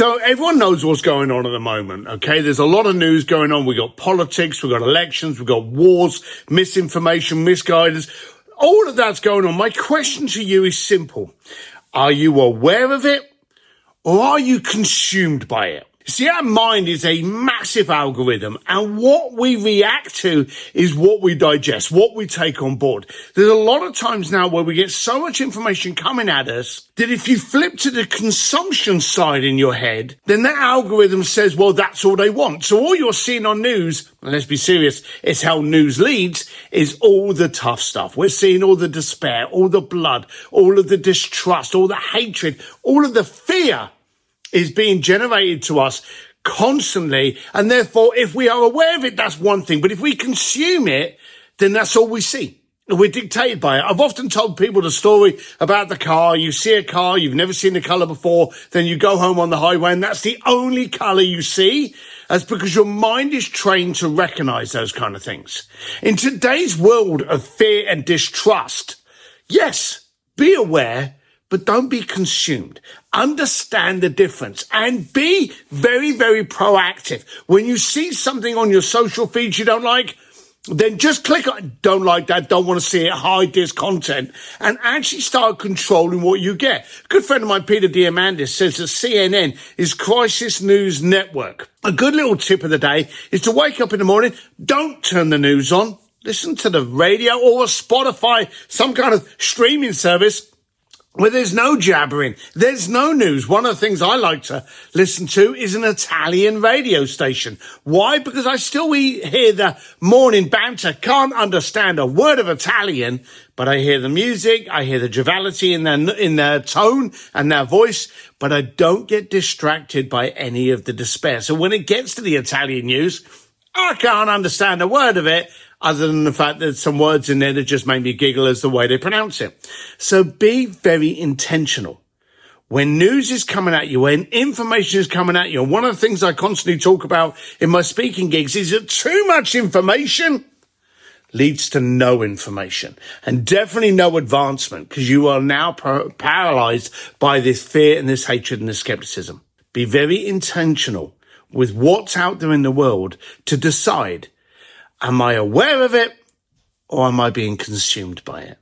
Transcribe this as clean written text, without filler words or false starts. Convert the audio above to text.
So everyone knows what's going on at the moment, okay? There's a lot of news going on. We've got politics, we've got elections, we've got wars, misinformation, misguidance. All of that's going on. My question to you is simple. Are you aware of it or are you consumed by it? See, our mind is a massive algorithm, and what we react to is what we digest, what we take on board. There's a lot of times now where we get so much information coming at us that if you flip to the consumption side in your head, then that algorithm says, well, that's all they want. So all you're seeing on news, and let's be serious, it's how news leads, is all the tough stuff. We're seeing all the despair, all the blood, all of the distrust, all the hatred, all of the fear is being generated to us constantly. And therefore, if we are aware of it, that's one thing. But if we consume it, then that's all we see. We're dictated by it. I've often told people the story about the car. You see a car, you've never seen the color before. Then you go home on the highway and that's the only color you see. That's because your mind is trained to recognize those kind of things. In today's world of fear and distrust, yes, be aware, but don't be consumed. Understand the difference and be very, very proactive. When you see something on your social feeds you don't like, then just click on don't like that, don't want to see it, hide this content, and actually start controlling what you get. A good friend of mine, Peter Diamandis, says that CNN is crisis news network. A good little tip of the day is to wake up in the morning, don't turn the news on, listen to the radio or Spotify, some kind of streaming service where there's no jabbering, there's no news. One of the things I like to listen to is an Italian radio station. Why? Because I still hear the morning banter, can't understand a word of Italian, but I hear the music, I hear the joviality in their tone and their voice, but I don't get distracted by any of the despair. So when it gets to the Italian news, I can't understand a word of it, other than the fact that some words in there that just make me giggle as the way they pronounce it. So be very intentional. When news is coming at you, when information is coming at you, and one of the things I constantly talk about in my speaking gigs is that too much information leads to no information and definitely no advancement, because you are now paralyzed by this fear and this hatred and this skepticism. Be very intentional with what's out there in the world to decide, am I aware of it or am I being consumed by it?